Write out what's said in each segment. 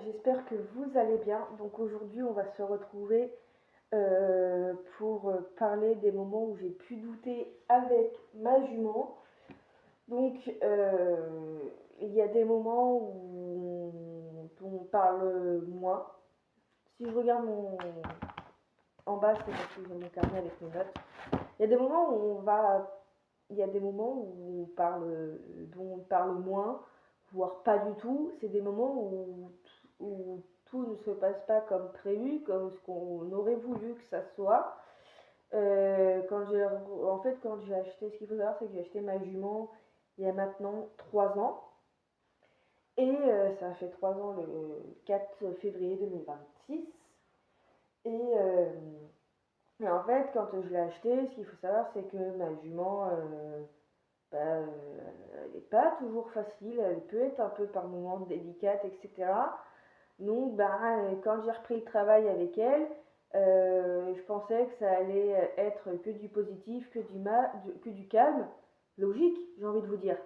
j'espère que vous allez bien. Donc aujourd'hui, on va se retrouver pour parler des moments où j'ai pu douter avec ma jument. Donc il y a des moments où on parle moins. Si je regarde en bas, c'est parce que j'ai mon carnet avec mes notes. Il y a des moments où il y a des moments dont on parle moins, voire pas du tout. C'est des moments où tout ne se passe pas comme prévu, comme ce qu'on aurait voulu que ça soit. Quand j'ai acheté, ce qu'il faut savoir, c'est que j'ai acheté ma jument il y a maintenant 3 ans. Et ça a fait 3 ans le 4 février 2026. Et, euh, et en fait, quand je l'ai acheté, ce qu'il faut savoir, c'est que ma jument, elle n'est pas toujours facile, elle peut être un peu par moments délicate, etc. Donc, quand j'ai repris le travail avec elle, je pensais que ça allait être que du positif, que du calme, logique, j'ai envie de vous dire.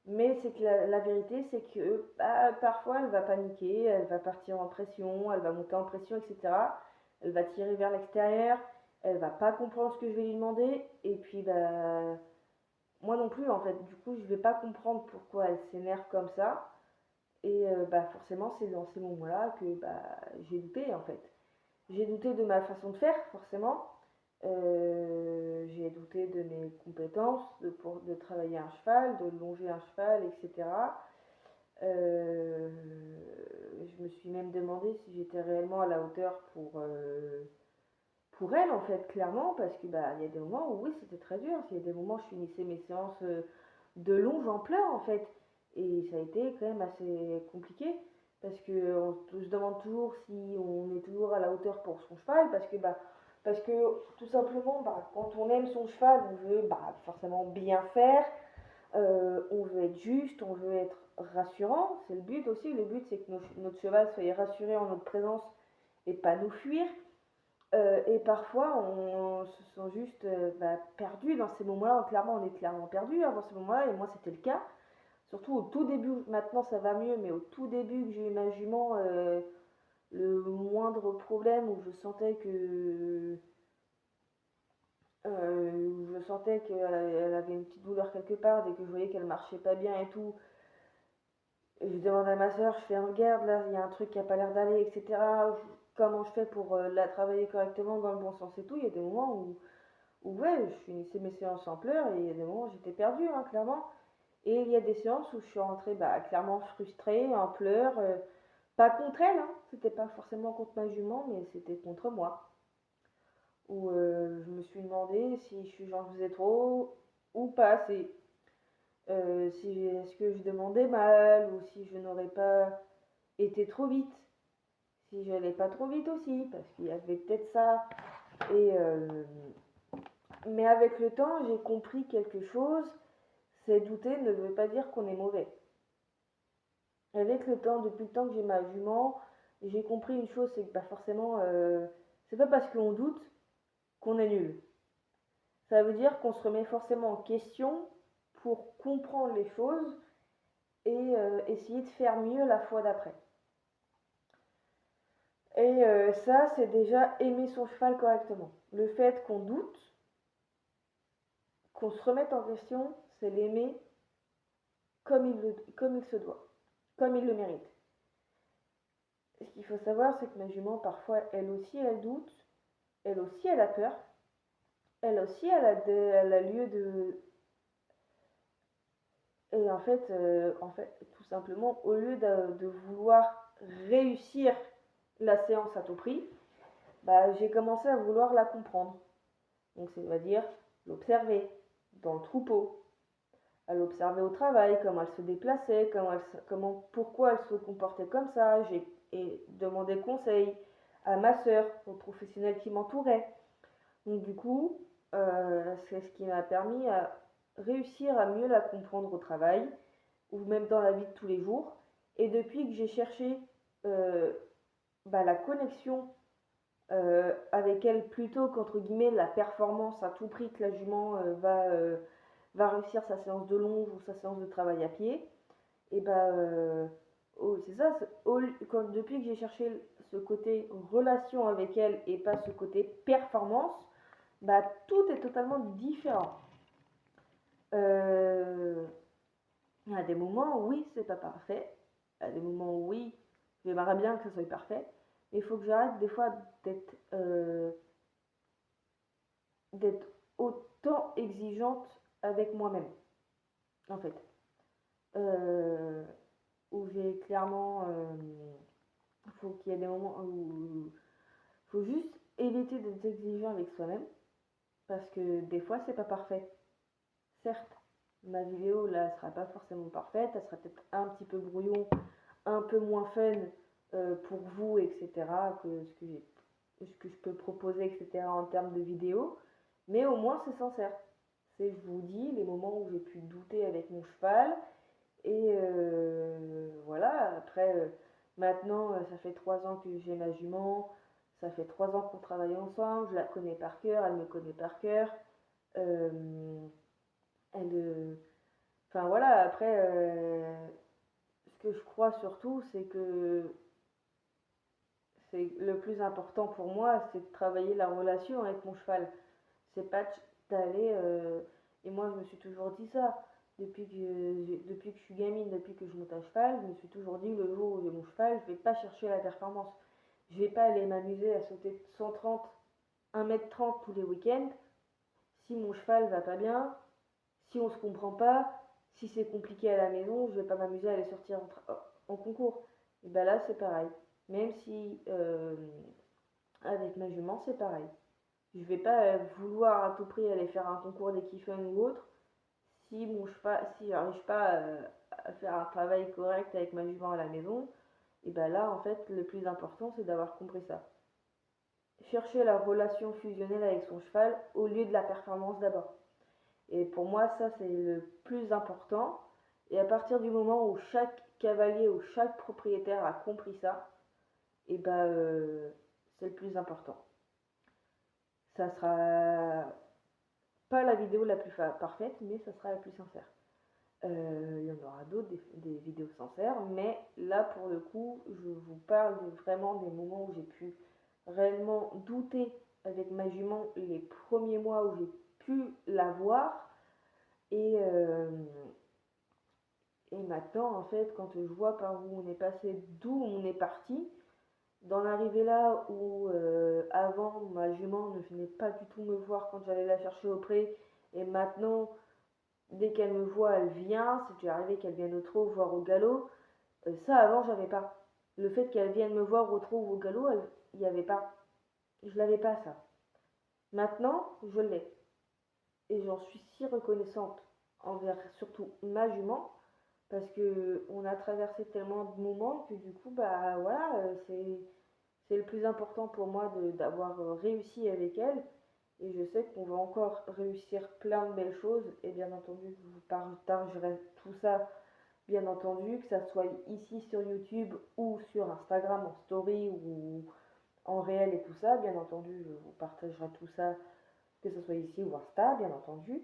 Mais c'est que la vérité, c'est que parfois elle va paniquer, elle va partir en pression, elle va monter en pression, etc. Elle va tirer vers l'extérieur, elle va pas comprendre ce que je vais lui demander, et puis moi non plus en fait. Du coup, je vais pas comprendre pourquoi elle s'énerve comme ça. Et forcément, c'est dans ces moments-là que j'ai douté en fait. J'ai douté de ma façon de faire, forcément. J'ai douté de mes compétences, de travailler un cheval, de longer un cheval, etc. Je me suis même demandé si j'étais réellement à la hauteur pour elle, en fait, clairement, parce que il y a des moments où oui, c'était très dur. Il y a des moments où je finissais mes séances de longe en pleurs, en fait. Et ça a été quand même assez compliqué parce que on se demande toujours si on est toujours à la hauteur pour son cheval parce que tout simplement quand on aime son cheval on veut forcément bien faire, on veut être juste, on veut être rassurant, c'est le but aussi. Le but c'est que notre cheval soit rassuré en notre présence et pas nous fuir. Et parfois on se sent juste perdu dans ces moments-là. Clairement on est clairement perdu dans ces moments-là, et moi c'était le cas. Surtout au tout début, maintenant ça va mieux, mais au tout début que j'ai eu ma jument, le moindre problème où je sentais qu'elle avait une petite douleur quelque part, dès que je voyais qu'elle marchait pas bien et tout, et je demande à ma soeur, je fais regarde là, il y a un truc qui a pas l'air d'aller, etc. Comment je fais pour la travailler correctement dans le bon sens et tout. Il y a des moments où ouais, je finissais mes séances en pleurs, et il y a des moments où j'étais perdue, hein, clairement. Et il y a des séances où je suis rentrée clairement frustrée, en pleurs. Pas contre elle, hein, c'était pas forcément contre ma jument, mais c'était contre moi. Où je me suis demandé si j'en faisais trop ou pas assez. Est-ce que je demandais mal, ou si je n'aurais pas été trop vite. Si j'allais pas trop vite aussi, parce qu'il y avait peut-être ça. Et, mais avec le temps, j'ai compris quelque chose. C'est douter ne veut pas dire qu'on est mauvais. Avec le temps, depuis le temps que j'ai ma jument, j'ai compris une chose, c'est que forcément, c'est pas parce qu'on doute qu'on est nul. Ça veut dire qu'on se remet forcément en question pour comprendre les choses et essayer de faire mieux la fois d'après. Et ça, c'est déjà aimer son cheval correctement. Le fait qu'on doute, qu'on se remette en question, c'est l'aimer comme il se doit, comme il le mérite. Ce qu'il faut savoir, c'est que ma jument, parfois, elle aussi, elle doute, elle aussi, elle a peur, elle aussi, elle a lieu de... Et en fait, tout simplement, au lieu de vouloir réussir la séance à tout prix, j'ai commencé à vouloir la comprendre. Donc, c'est-à-dire l'observer dans le troupeau, à l'observer au travail, comment elle se déplaçait, pourquoi elle se comportait comme ça. J'ai demandé conseil à ma sœur, aux professionnels qui m'entouraient. Donc du coup, c'est ce qui m'a permis à réussir à mieux la comprendre au travail, ou même dans la vie de tous les jours. Et depuis que j'ai cherché euh, la connexion avec elle, plutôt qu'entre guillemets la performance à tout prix, que la jument va réussir sa séance de longe ou sa séance de travail à pied, et c'est ça, depuis que j'ai cherché ce côté relation avec elle et pas ce côté performance, bah tout est totalement différent. Il y a des moments où oui, c'est pas parfait. Il y a des moments où oui, j'aimerais bien que ça soit parfait. Mais il faut que j'arrête des fois d'être autant exigeante avec moi-même, en fait. Où j'ai clairement... faut qu'il y ait des moments où il faut juste éviter d'être exigeant avec soi-même. Parce que des fois, c'est pas parfait. Certes, ma vidéo là sera pas forcément parfaite, elle sera peut-être un petit peu brouillon, un peu moins fun pour vous, etc. que ce que je peux proposer, etc. en termes de vidéo. Mais au moins c'est sincère. C'est, je vous dis, les moments où j'ai pu douter avec mon cheval. Et voilà, après, maintenant, ça fait 3 ans que j'ai ma jument. Ça fait 3 ans qu'on travaille ensemble. Je la connais par cœur, elle me connaît par cœur. Euh, enfin voilà, après, ce que je crois surtout, c'est que c'est le plus important pour moi, c'est de travailler la relation avec mon cheval. C'est pas d'aller. Et moi, je me suis toujours dit ça. Depuis que je suis gamine, depuis que je monte à cheval, je me suis toujours dit le jour où j'ai mon cheval, je vais pas chercher la performance. Je vais pas aller m'amuser à sauter de 130, 1m30 tous les week-ends. Si mon cheval va pas bien, si on se comprend pas, si c'est compliqué à la maison, je vais pas m'amuser à aller sortir en concours. Et ben là, c'est pareil. Même si avec ma jument, c'est pareil. Je vais pas vouloir à tout prix aller faire un concours d'équitation ou autre si mon cheval, si j'arrive pas à faire un travail correct avec ma jument à la maison. Et ben là, en fait, le plus important, c'est d'avoir compris ça. Chercher la relation fusionnelle avec son cheval au lieu de la performance d'abord. Et pour moi, ça, c'est le plus important. Et à partir du moment où chaque cavalier ou chaque propriétaire a compris ça, et ben, c'est le plus important. Ça sera pas la vidéo la plus parfaite, mais ça sera la plus sincère. Il y en aura d'autres, des vidéos sincères, mais là, pour le coup, je vous parle vraiment des moments où j'ai pu réellement douter avec ma jument les premiers mois où j'ai pu la voir. Et, et maintenant, en fait, quand je vois par où on est passé, d'où on est parti, d'en arriver là où avant ma jument ne venait pas du tout me voir quand j'allais la chercher au pré, et maintenant, dès qu'elle me voit, elle vient. C'est déjà arrivé qu'elle vienne au trot, voire au galop. Ça, avant, j'avais pas. Le fait qu'elle vienne me voir au trot ou au galop, il n'y avait pas. Je l'avais pas, ça. Maintenant, je l'ai. Et j'en suis si reconnaissante envers surtout ma jument, parce que on a traversé tellement de moments que du coup, bah voilà, c'est le plus important pour moi d'avoir réussi avec elle. Et je sais qu'on va encore réussir plein de belles choses. Et bien entendu, je vous partagerai tout ça, bien entendu, que ça soit ici sur YouTube ou sur Instagram en story ou en réel et tout ça. Bien entendu, je vous partagerai tout ça, que ce soit ici ou Insta, bien entendu.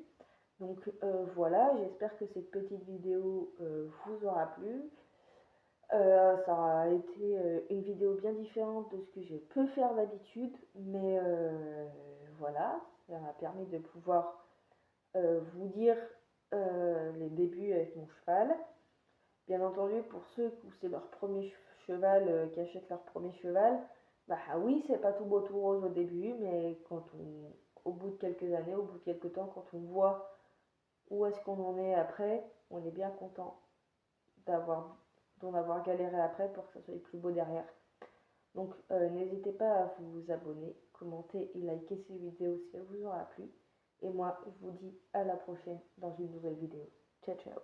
Donc voilà, j'espère que cette petite vidéo vous aura plu. Ça a été une vidéo bien différente de ce que je peux faire d'habitude, mais voilà, ça m'a permis de pouvoir vous dire les débuts avec mon cheval. Bien entendu, pour ceux où c'est leur premier cheval, qui achètent leur premier cheval, bah oui, c'est pas tout beau tout rose au début, mais au bout de quelques années, au bout de quelques temps, quand on voit où est-ce qu'on en est après, on est bien content d'en avoir galéré après pour que ça soit plus beau derrière. Donc n'hésitez pas à vous abonner, commenter et liker ces vidéos si elle vous aura plu. Et moi, je vous dis à la prochaine dans une nouvelle vidéo. Ciao, ciao.